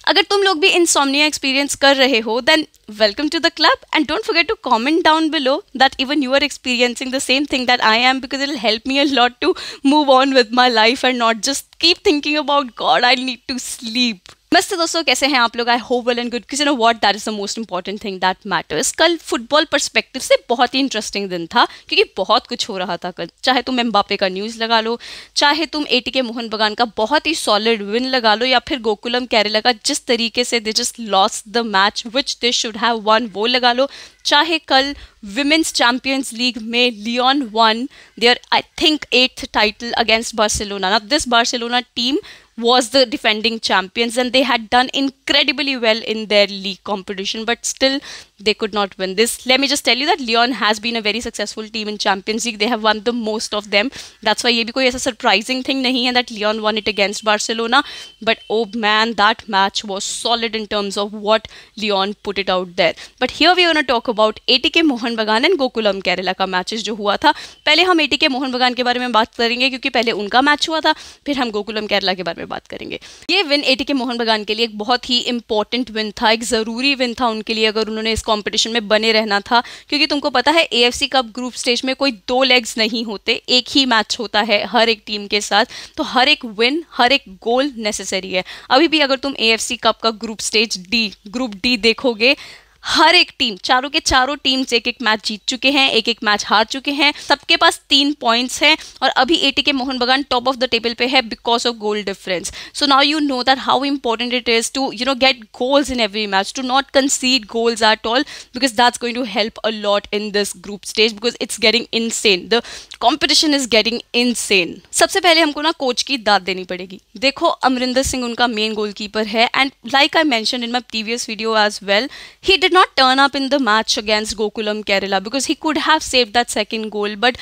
अगर तुम लोग भी इंसोम्निया एक्सपीरियंस कर रहे हो then welcome to the club, and don't forget to comment down below that even you are experiencing the same thing that I am, because it'll help me a lot to move on with my life and not just keep thinking about God, I need to sleep. मस्त दोस्तों, कैसे हैं आप लोग? I hope well and good, because you know what, that is the most important thing that matters. कल football perspective से बहुत ही interesting दिन था, क्योंकि बहुत कुछ हो रहा था कल। चाहे तुम एम्बापे का न्यूज़ लगा लो, चाहे तुम एटीके मोहन बगान का बहुत ही सॉलिड विन लगा लो, या फिर गोकुलम केरला का जिस तरीके से they just lost the match which they should have won, वो लगा लो। चाहे कल विमेंस चैंपियंस लीग में Lyon won their I think 8th title against Barcelona. Now this Barcelona team was the defending champions and they had done incredibly well in their league competition, but still they could not win this. Let me just tell you that Lyon has been a very successful team in Champions League. They have won the most of them. That's why ये भी कोई ऐसा surprising thing नहीं है that Lyon won it against Barcelona. But oh man, that match was solid in terms of what Lyon put it out there. But here we are going to talk about ATK Mohan बगान and Gokulam Kerala का matches जो हुआ था। पहले हम ATK Mohan बगान के बारे में बात करेंगे, क्योंकि पहले उनका मैच हुआ था, फिर हम गोकुलम केरला के बारे में बात करेंगे। ये विन ATK मोहन बगान के लिए एक बहुत ही इंपॉर्टेंट विन था, एक ज़रूरी विन था उनके लिए, अगर उन्होंने इस कंपटीशन में बने रहना था। क्योंकि तुमको पता है AFC कप ग्रुप स्टेज में कोई 2 लेग्स नहीं होते, एक ही मैच होता है हर एक टीम के साथ, तो हर एक विन, हर एक गोल नेसेसरी है। अभी भी अगर तुम AFC कप का ग्रुप डी देखोगे, हर एक टीम, चारों के चारों टीम्स एक एक मैच जीत चुके हैं, एक एक मैच हार चुके हैं, सबके पास 3 पॉइंट्स हैं, और अभी ATK मोहन बगान टॉप ऑफ द टेबल पे है because of goal difference. So now you know that how important it is to get goals in every match, to not concede goals at all, because that's going to help a lot in this group stage, because it's getting insane, the competition is getting insane. सबसे पहले हमको ना coach की दाद देनी पड़ेगी। देखो, अमरिंदर सिंह उनका मेन गोलकीपर है, and like I mentioned in my previous video as well, he did not turn up in the match against Gokulam Kerala because he could have saved that second goal, but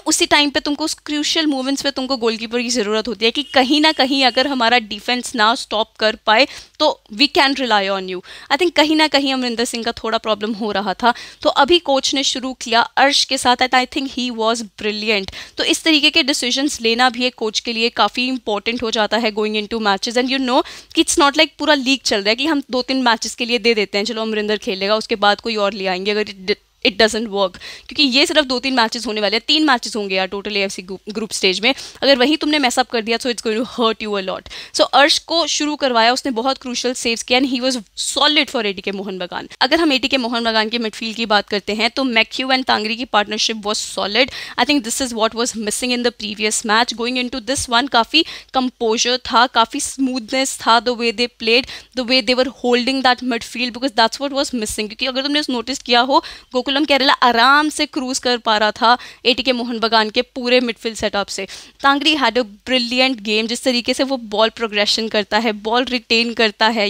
उसी time पे तुमको उस crucial moments पे तुमको goalkeeper की ज़रूरत होती है कि कहीं ना कहीं अगर हमारा डिफेंस ना स्टॉप कर पाए तो we can rely on you. I think कहीं ना कहीं अमरिंदर सिंह का थोड़ा प्रॉब्लम हो रहा था, तो अभी कोच ने शुरू किया अर्श के साथ, and I think he was brilliant. तो इस तरीके के डिसीजंस लेना भी एक कोच के लिए काफ़ी इंपॉर्टेंट हो जाता है गोइंग इनटू मैचेस, एंड कि इट्स नॉट लाइक पूरा लीग चल रहा है कि हम 2-3 मैचेस के लिए दे देते हैं, चलो अमरिंदर खेलेगा, उसके बाद कोई और ले आएंगे, अगर इट डजेंट वर्क। क्योंकि ये सिर्फ 2-3 मैचेस होने वाले हैं, 3 मैचेस होंगे यार टोटल AFC ग्रुप स्टेज में। अगर वहीं तुमने मैसअप कर दिया, so it's going to hurt you a lot. So Arsh को शुरू करवाया, उसने बहुत क्रूशियल सेव्स किया, and he was solid for ATK Mohan Bagan. अगर हम ATK मोहन बगान के मिडफील्ड की बात करते हैं तो मैक्यू एंड तांगरी की partnership was solid. I think this is what was missing in the previous match. Going in to this one काफ़ी कंपोजर था, काफ़ी स्मूथनेस था, the way they played, the way they were holding that midfield, because that's what was missing. क्योंकि अगर तुमने notice किया हो, गोकुलम केरला आराम से क्रूज कर पा रहा था ATK मोहन बगान के पूरे मिडफील्ड सेटअप से। तांगरी हैड अ ब्रिलियंट गेम, जिस तरीके से वो बॉल प्रोग्रेशन करता है, बॉल रिटेन करता है,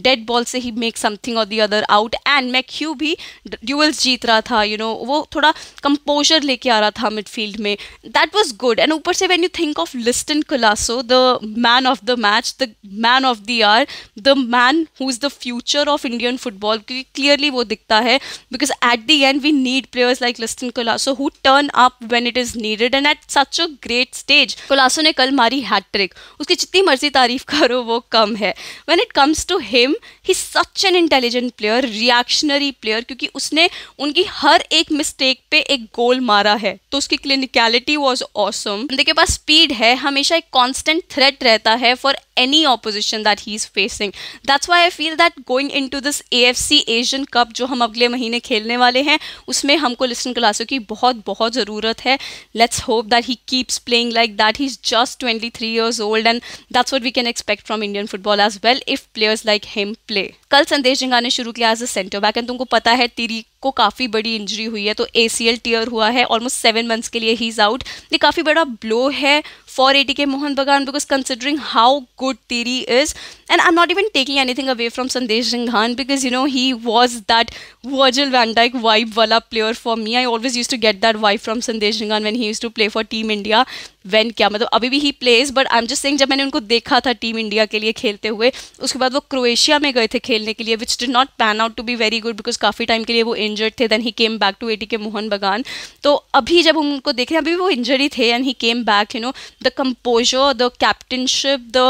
डेड बॉल से ही मेक समथिंग और the other out, and McCue भी ड्यूअल्स जीत रहा था, वो थोड़ा कंपोजर लेके आ रहा था मिडफील्ड में। That was good. एंड ऊपर से when you think of Liston Colaco, the man of the match, the man of the year, the man who is the future of Indian football, क्योंकि क्लियरली वो दिखता है, because at the end we need players like Liston Colasso who turn up when it is needed and at such a great stage. Colasso ने कल मारी hat trick, उसकी जितनी मर्जी तारीफ करो वो कम है। When it comes to him, he's such an intelligent player, reactionary player, क्योंकि उसने उनकी हर एक मिस्टेक पे एक गोल मारा है, तो उसकी क्लिनिकलिटी was awesome। बंदे के पास स्पीड है, हमेशा एक constant threat रहता है for any opposition that he is facing. That's why I feel that going into this AFC Asian Cup जो हम अगले महीने खेलने वाले हैं, उसमें हमको लिस्टन कोलासो की बहुत बहुत ज़रूरत है। Let's hope that he keeps playing like that. He's just 23 years old and that's what we can expect from Indian football as well if players like him play. कल संदेश झिंगा ने शुरू किया as a centre back, and तुमको पता है तिरी को काफ़ी बड़ी इंजरी हुई है, तो ACL टीयर हुआ है, ऑलमोस्ट 7 मंथ्स के लिए ही इज़ आउट। ये काफ़ी बड़ा ब्लो है for ATK Mohan Bagan, because considering how good Tiri is, and I am not even taking anything away from Sandesh Jhingan, because he was that Virgil van Dijk vibe वाला player for me. I always use to get that vibe from Sandesh Jhingan when he use to play for team India. When क्या मतलब, अभी भी he plays, but I am just saying, जब मैंने उनको देखा था टीम इंडिया के लिए खेलते हुए, उसके बाद वो क्रोएशिया में गए थे खेलने के लिए, which did not pan out to be very good, because काफ़ी टाइम के लिए वो इंजर्ड थे, then he came back to ATK Mohan Bagan. तो अभी जब हम उनको देख रहे हैं, अभी वो इंजरी थे and he came back, the the composure, the captainship, the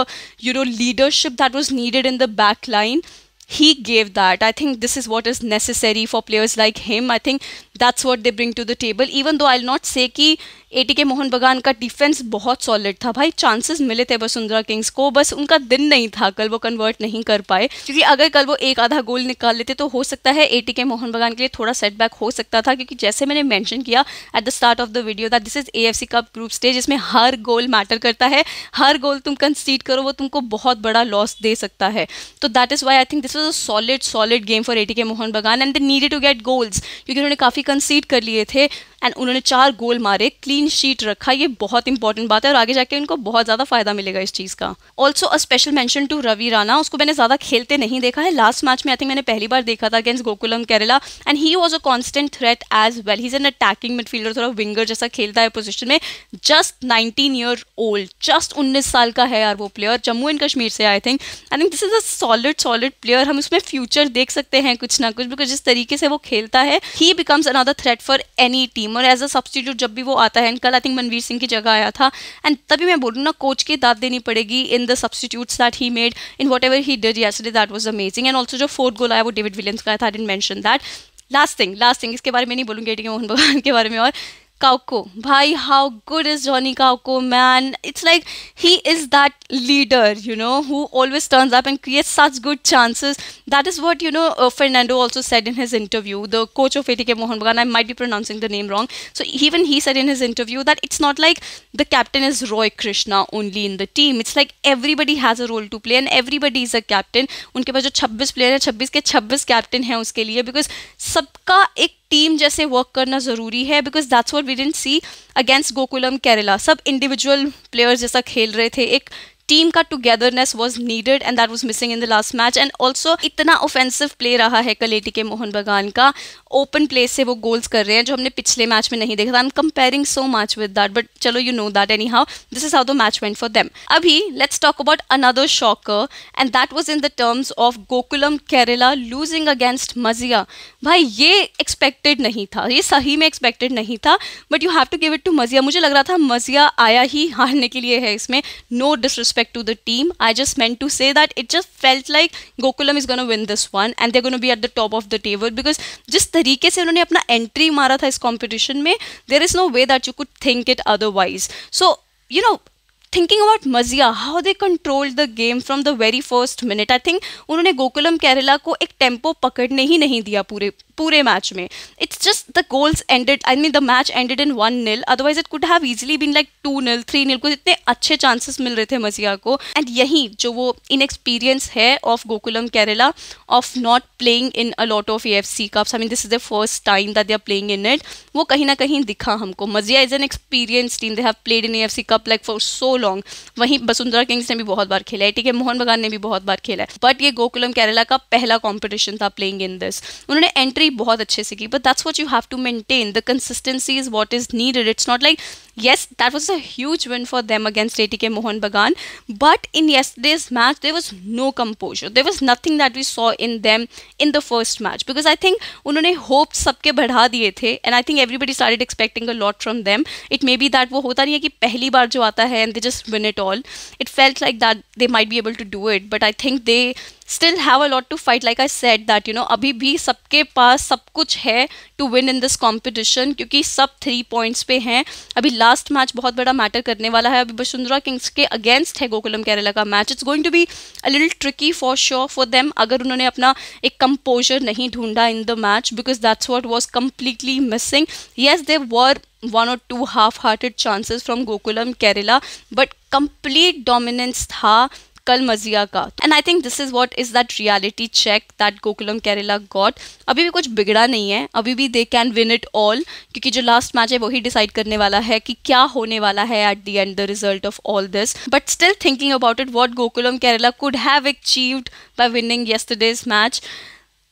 leadership that was needed in the back line. He gave that. I think this is what is necessary for players like him. I think that's what they bring to the table. Even though I'll not say कि ATK Mohan बगान का defence बहुत solid था भाई, chances मिले थे Vasundhara Kings को, बस उनका दिन नहीं था कल, वो कन्वर्ट नहीं कर पाए. क्योंकि अगर कल वो एक आधा गोल निकाल लेते तो हो सकता है एटीके मोहन बगान के लिए थोड़ा सेटबैक हो सकता था. क्योंकि जैसे मैंने मेंशन किया at the start of the video that this is AFC cup group stage, इसमें हर गोल मैटर करता है. हर गोल तुम कंसीड करो वो तुमको बहुत बड़ा लॉस दे सकता है. तो that is why I think this was a solid game for ATK Mohan Bagan and they needed to get goals, क्योंकि उन्होंने काफ़ी कंसीड कर लिए थे एंड उन्होंने 4 गोल मारे, क्लीन शीट रखा. ये बहुत इंपॉर्टेंट बात है और आगे जाके उनको बहुत ज़्यादा फायदा मिलेगा इस चीज़ का. Also a special mention to Ravi Rana. उसको मैंने ज़्यादा खेलते नहीं देखा है. लास्ट मैच में आई थिंक मैंने पहली बार देखा था against Gokulam Kerala and he was a constant threat as well. He is an attacking midfielder, थोड़ा विंगर जैसा खेलता है पोजिशन में. जस्ट 19 ईयर ओल्ड, जस्ट 19 साल का है यार वो प्लेयर. जम्मू एंड कश्मीर से आई think this is a solid player. हम उसमें फ्यूचर देख सकते हैं कुछ ना कुछ, बिकॉज जिस तरीके से वो खेलता है ही becomes another threat for any team. और एज अ सब्स्टिट्यूट जब भी वो आता है, कल आई थिंक मनवीर सिंह की जगह आया था एंड तभी मैं बोलूँ ना कोच की दाद देनी पड़ेगी in the substitutes that he made in what ever he did yesterday. That was amazing. And also जो 4th गोल आया वो डेविड विलियम्स का था. I didn't mention that. Last thing इसके बारे में नहीं बोलूँगी एटीके मोहन बगान के बारे में. और Kauko, bhai, how good is Johnny Kauko, man? It's like he is that leader, who always turns up and creates such good chances. That is what, Fernando also said in his interview, the coach of ATK Mohan Bagan. I might be pronouncing the name wrong. So even he said in his interview that it's not like the captain is Roy Krishna only in the team. It's like everybody has a role to play and everybody is a captain. उनके पास जो 26 player है, 26 के 26 captain हैं उसके लिए, because सबका एक team जैसे वर्क करना ज़रूरी है. Because that's what we didn't see against Gokulam Kerala. सब इंडिविजुअल प्लेयर्स जैसा खेल रहे थे. एक टीम का togetherness was needed and that was missing in the last match. And also इतना ऑफेंसिव प्ले रहा है कल एटीके मोहन बगान का. ओपन प्ले से वो गोल्स कर रहे हैं जो हमने पिछले मैच में नहीं देखा था. I am comparing so much with that, but चलो you know that anyhow. This is how the match went for them. अभी let's talk about another shocker and that was in the terms of Gokulam Kerala losing against Maziya. भाई ये expected नहीं था, ये सही में expected नहीं था, but you have to give it to Maziya. मुझे लग रहा था मजिया आया ही हारने के लिए है इसमें. No disrespect to the team. I just meant to say that it just felt like Gokulam is going to win this one and they're going to be at the top of the table because जिस तरीके से उन्होंने अपना entry मारा था इस competition में, there is no way that you could think it otherwise. So, thinking about Mazia, how they controlled the game from the very first minute. I think उन्होंने गोकुलम केरला को एक टेम्पो पकड़ने ही नहीं दिया पूरे मैच में. It's just the goals ended, I mean the match ended in 1-0. Otherwise it could have easily been like 2-0, 3-0. कुछ इतने अच्छे चांसेस मिल रहे थे मजिया को. एंड यही जो वो इनएक्सपीरियंस है of Gokulam Kerala of not playing in a lot of AFC cups, I mean this is the first time that they are playing in it, वो कहीं ना कहीं दिखा हमको. Maziya is an experience team. They have played in AFC cup like for so long. वहीं Bashundhara Kings ने भी बहुत बार खेला है, एटीके मोहन बगान ने भी बहुत बार खेला है, बट ये गोकुलम केरला का पहला कॉम्पिटिशन था प्लेइंग इन दिस. उन्होंने एंट्री बहुत अच्छे से की, but that's what you have to maintain. The consistency is what is needed. It's not like yes, that was a huge win for them against ATK Mohan Bagan, but in yesterday's match there was no composure. There was nothing that we saw in them in the first match because I think उन्होंने hope सबके बढ़ा दिए थे and I think everybody started expecting a lot from them. It may be that वो होता नहीं है कि पहली बार जो आता है and they just win it all. It felt like that they might be able to do it, but I think they still have a lot to fight. Like I said that अभी भी सबके पास सब कुछ है to win in this competition क्योंकि सब 3 points पे हैं. अभी लास्ट मैच बहुत बड़ा मैटर करने वाला है. अभी वसुंधरा किंग्स के अगेंस्ट है गोकुलम केरला का match. It's going to be a little tricky for sure for them अगर उन्होंने अपना एक कंपोजर नहीं ढूंढा in the match because that's what was completely missing. Yes there were 1 or 2 half-hearted chances from Gokulam Kerala, but complete dominance था कल मजिया का. And I think this is what is that reality check that Gokulam Kerala got. अभी भी कुछ बिगड़ा नहीं है, अभी भी they can win it all क्योंकि जो लास्ट मैच है वही डिसाइड करने वाला है कि क्या होने वाला है at the end the result of all this. But still thinking about it what Gokulam Kerala could have achieved by winning yesterday's match.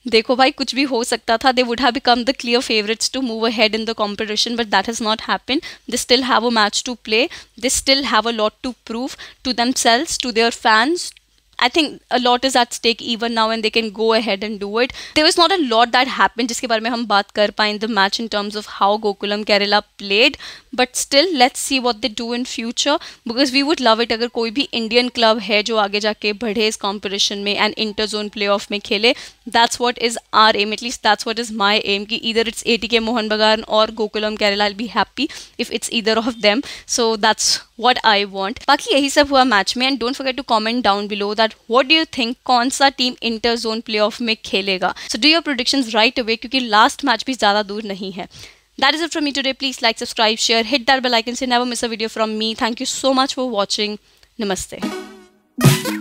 देखो भाई कुछ भी हो सकता था. They would have become the clear favourites to move ahead in the competition but that has not happened. They still have a match to play. They still have a lot to prove to themselves, to there fans I think a lot is at stake even now and they can go ahead and do it. There was not a lot that happened जिसके बारे में हम बात कर पाए in the match in terms of how Gokulam Kerala played, but still let's see what they do in future because we would love it अगर कोई भी Indian club है जो आगे जाके बढ़े इस competition में and inter-zone playoff में खेले. That's what is our aim, at least that's what is my aim कि either it's ATK Mohan Bagan or Gokulam Kerala. I'll be happy if it's either of them. So that's what I want. बाकी यही सब हुआ match में and don't forget to comment down below that what do you think कौन सा team inter zone playoff में खेलेगा. So do your predictions right away क्योंकि लास्ट मैच भी ज़्यादा दूर नहीं है. That is it from me today. Please like, subscribe, share, hit that bell icon so you never miss a video from me. Thank you so much for watching. Namaste.